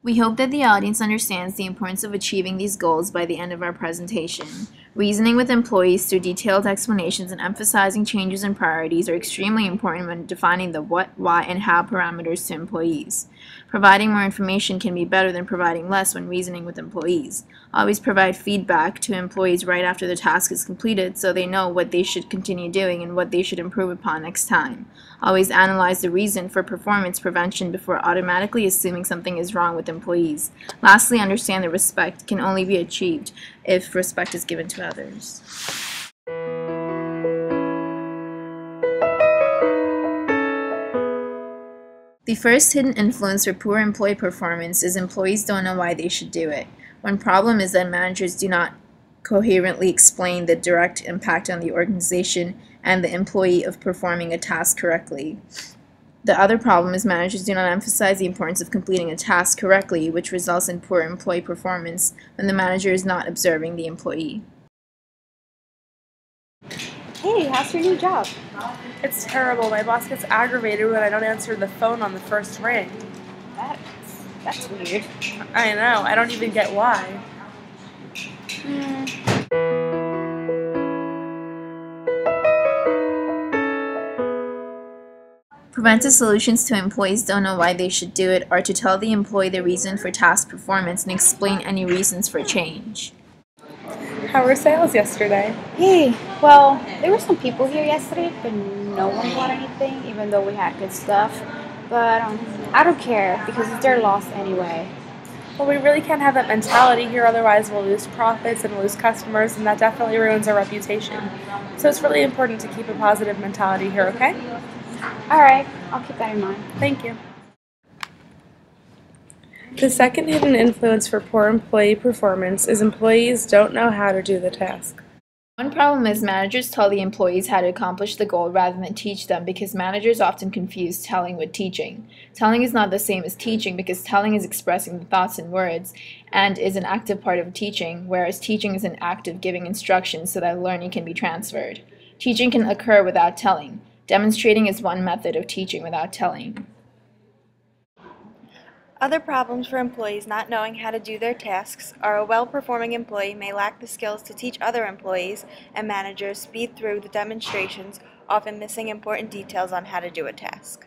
We hope that the audience understands the importance of achieving these goals by the end of our presentation. Reasoning with employees through detailed explanations and emphasizing changes and priorities are extremely important when defining the what, why, and how parameters to employees. Providing more information can be better than providing less when reasoning with employees. Always provide feedback to employees right after the task is completed so they know what they should continue doing and what they should improve upon next time. Always analyze the reason for performance prevention before automatically assuming something is wrong with employees. Lastly, understand that respect can only be achieved if respect is given to others. The first hidden influence for poor employee performance is employees don't know why they should do it. One problem is that managers do not coherently explain the direct impact on the organization and the employee of performing a task correctly. The other problem is managers do not emphasize the importance of completing a task correctly, which results in poor employee performance when the manager is not observing the employee. Hey, how's your new job? It's terrible. My boss gets aggravated when I don't answer the phone on the first ring. That's weird. I know. I don't even get why. Preventive solutions to employees don't know why they should do it are to tell the employee the reason for task performance and explain any reasons for change. How were sales yesterday? Hey, well, there were some people here yesterday, but no one bought anything, even though we had good stuff. But I don't care because it's their loss anyway. Well, we really can't have that mentality here, otherwise we'll lose profits and lose customers, and that definitely ruins our reputation. So it's really important to keep a positive mentality here, okay? Alright, I'll keep that in mind. Thank you. The second hidden influence for poor employee performance is employees don't know how to do the task. One problem is managers tell the employees how to accomplish the goal rather than teach them because managers often confuse telling with teaching. Telling is not the same as teaching because telling is expressing the thoughts in words and is an active part of teaching, whereas teaching is an act of giving instructions so that learning can be transferred. Teaching can occur without telling. Demonstrating is one method of teaching without telling. Other problems for employees not knowing how to do their tasks are a well-performing employee may lack the skills to teach other employees, and managers speed through the demonstrations, often missing important details on how to do a task.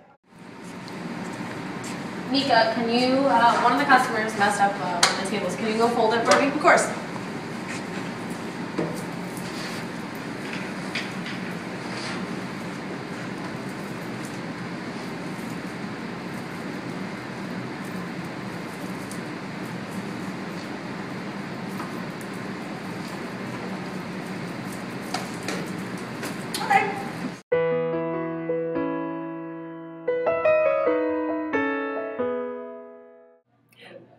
Mika, can you, one of the customers messed up one of the tables. Can you go fold it for me? Of course.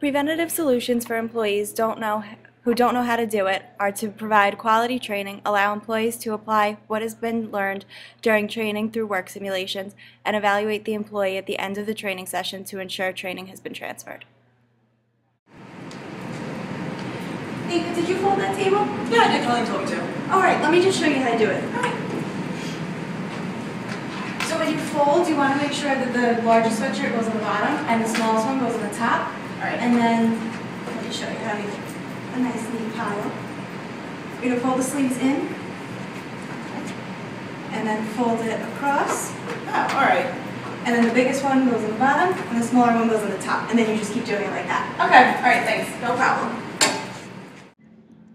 Preventative solutions for employees who don't know how to do it are to provide quality training, allow employees to apply what has been learned during training through work simulations, and evaluate the employee at the end of the training session to ensure training has been transferred. Nika, did you fold that table? Yeah, I did. Colleen told me to. Alright, let me just show you how to do it. So when you fold, you want to make sure that the largest sweatshirt goes on the bottom and the smallest one goes on the top. Alright. And then, let me show you how to make a nice neat pile. You're going to fold the sleeves in, and then fold it across. Oh, alright. And then the biggest one goes on the bottom, and the smaller one goes on the top. And then you just keep doing it like that. Okay, alright, thanks. No problem.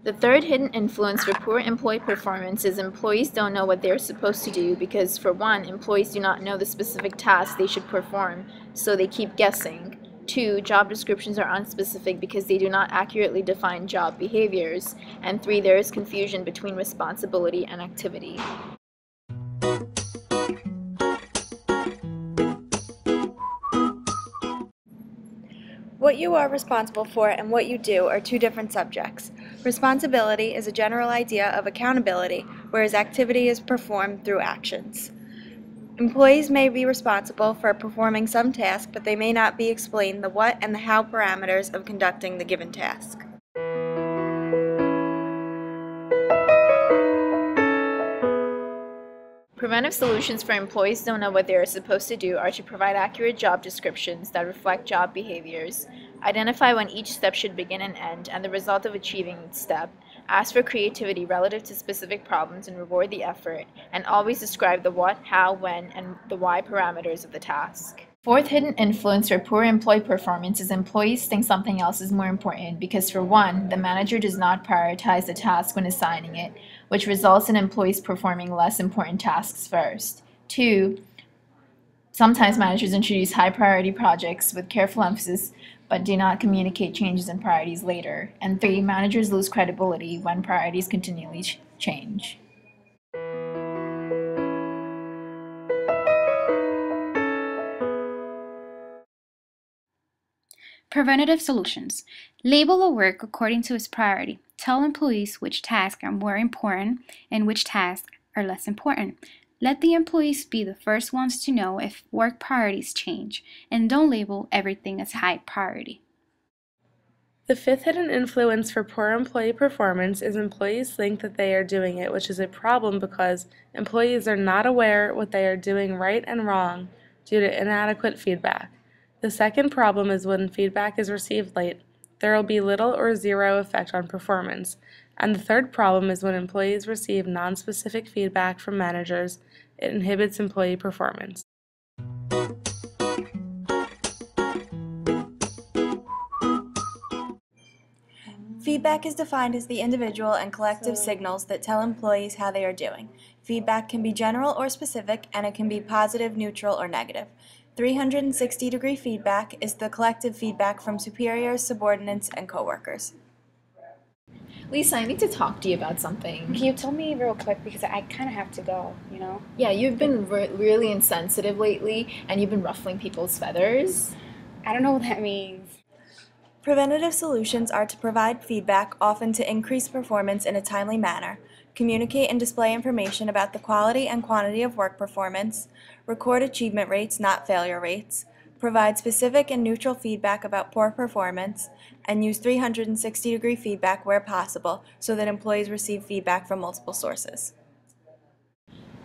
The third hidden influence for poor employee performance is employees don't know what they are supposed to do because, for one, employees do not know the specific tasks they should perform, so they keep guessing. 2, job descriptions are unspecific because they do not accurately define job behaviors. And 3, there is confusion between responsibility and activity. What you are responsible for and what you do are two different subjects. Responsibility is a general idea of accountability, whereas activity is performed through actions. Employees may be responsible for performing some task, but they may not be explained the what and the how parameters of conducting the given task. Preventive solutions for employees don't know what they are supposed to do are to provide accurate job descriptions that reflect job behaviors, Identify when each step should begin and end and the result of achieving each step. Ask for creativity relative to specific problems and reward the effort, and always describe the what, how, when, and the why parameters of the task. Fourth hidden influence for poor employee performance is employees think something else is more important because, for one, the manager does not prioritize the task when assigning it, which results in employees performing less important tasks first. Two, sometimes managers introduce high priority projects with careful emphasis but do not communicate changes in priorities later. And three, managers lose credibility when priorities continually change. Preventative solutions. Label a work according to its priority. Tell employees which tasks are more important and which tasks are less important. Let the employees be the first ones to know if work priorities change, and don't label everything as high priority. The fifth hidden influence for poor employee performance is employees think that they are doing it, which is a problem because employees are not aware what they are doing right and wrong due to inadequate feedback. The second problem is when feedback is received late, there will be little or zero effect on performance. And the third problem is when employees receive nonspecific feedback from managers, it inhibits employee performance. Feedback is defined as the individual and collective signals that tell employees how they are doing. Feedback can be general or specific, and it can be positive, neutral, or negative. 360-degree feedback is the collective feedback from superiors, subordinates, and coworkers. Lisa, I need to talk to you about something. Can you tell me real quick, because I kind of have to go, you know? Yeah, you've been really insensitive lately, and you've been ruffling people's feathers. I don't know what that means. Preventative solutions are to provide feedback, often to increase performance in a timely manner, communicate and display information about the quality and quantity of work performance, record achievement rates, not failure rates, provide specific and neutral feedback about poor performance, and use 360-degree feedback where possible so that employees receive feedback from multiple sources.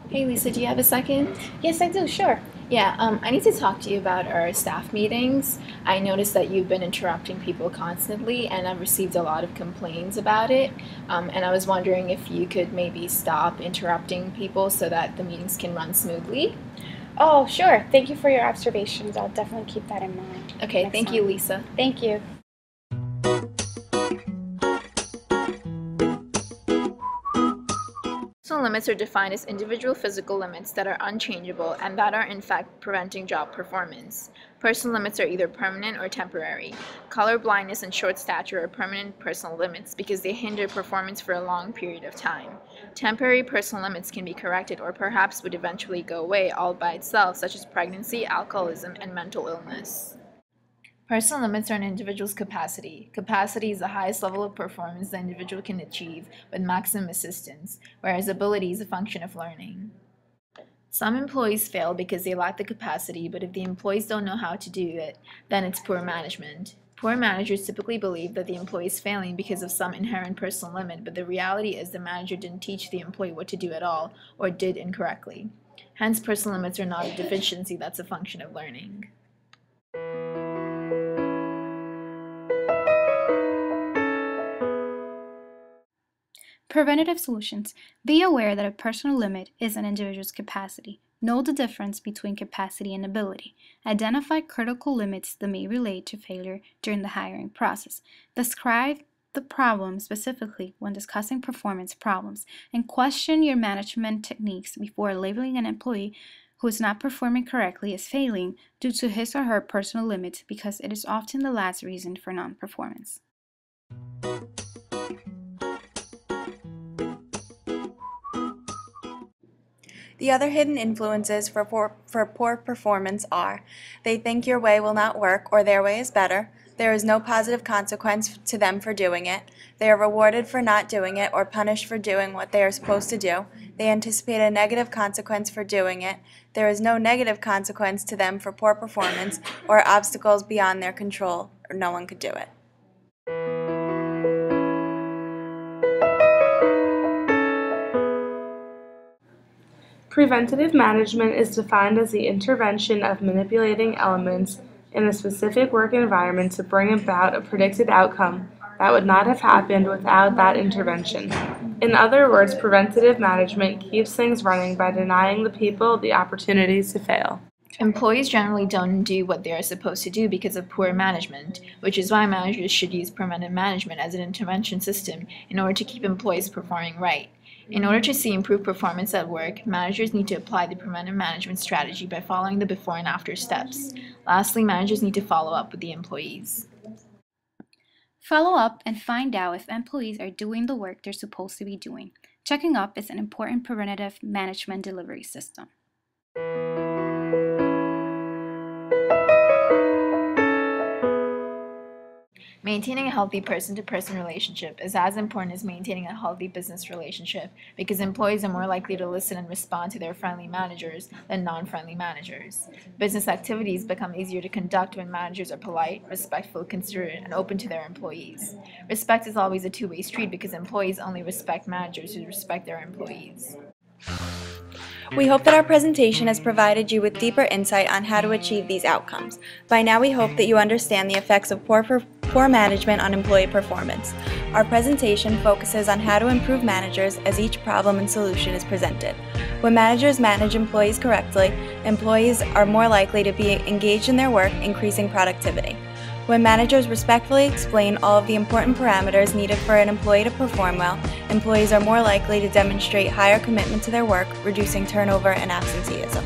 Hey Lisa, do you have a second? Yes, I do, sure. Yeah, I need to talk to you about our staff meetings. I noticed that you've been interrupting people constantly, and I've received a lot of complaints about it. And I was wondering if you could maybe stop interrupting people so that the meetings can run smoothly. Oh, sure. Thank you for your observations. I'll definitely keep that in mind. Okay, next thank you, time. Lisa. Thank you. Personal limits are defined as individual physical limits that are unchangeable and that are in fact preventing job performance. Personal limits are either permanent or temporary. Color blindness and short stature are permanent personal limits because they hinder performance for a long period of time. Temporary personal limits can be corrected or perhaps would eventually go away all by itself, such as pregnancy, alcoholism, and mental illness. Personal limits are an individual's capacity. Capacity is the highest level of performance the individual can achieve with maximum assistance, whereas ability is a function of learning. Some employees fail because they lack the capacity, but if the employees don't know how to do it, then it's poor management. Poor managers typically believe that the employee is failing because of some inherent personal limit, but the reality is the manager didn't teach the employee what to do at all, or did incorrectly. Hence, personal limits are not a deficiency, that's a function of learning. Preventative solutions. Be aware that a personal limit is an individual's capacity. Know the difference between capacity and ability. Identify critical limits that may relate to failure during the hiring process. Describe the problem specifically when discussing performance problems, and question your management techniques before labeling an employee who is not performing correctly as failing due to his or her personal limits, because it is often the last reason for non-performance. The other hidden influences for poor performance are: they think your way will not work or their way is better, there is no positive consequence to them for doing it, they are rewarded for not doing it or punished for doing what they are supposed to do, they anticipate a negative consequence for doing it, there is no negative consequence to them for poor performance, or obstacles beyond their control, or no one could do it. Preventative management is defined as the intervention of manipulating elements in a specific work environment to bring about a predicted outcome that would not have happened without that intervention. In other words, preventative management keeps things running by denying the people the opportunities to fail. Employees generally don't do what they are supposed to do because of poor management, which is why managers should use preventive management as an intervention system in order to keep employees performing right. In order to see improved performance at work, managers need to apply the preventive management strategy by following the before and after steps. Lastly, managers need to follow up with the employees. Follow up and find out if employees are doing the work they're supposed to be doing. Checking up is an important preventative management delivery system. Maintaining a healthy person-to-person relationship is as important as maintaining a healthy business relationship because employees are more likely to listen and respond to their friendly managers than non-friendly managers. Business activities become easier to conduct when managers are polite, respectful, considerate, and open to their employees. Respect is always a two-way street because employees only respect managers who respect their employees. We hope that our presentation has provided you with deeper insight on how to achieve these outcomes. By now, we hope that you understand the effects of poor management on employee performance. Our presentation focuses on how to improve managers as each problem and solution is presented. When managers manage employees correctly, employees are more likely to be engaged in their work, increasing productivity. When managers respectfully explain all of the important parameters needed for an employee to perform well, employees are more likely to demonstrate higher commitment to their work, reducing turnover and absenteeism.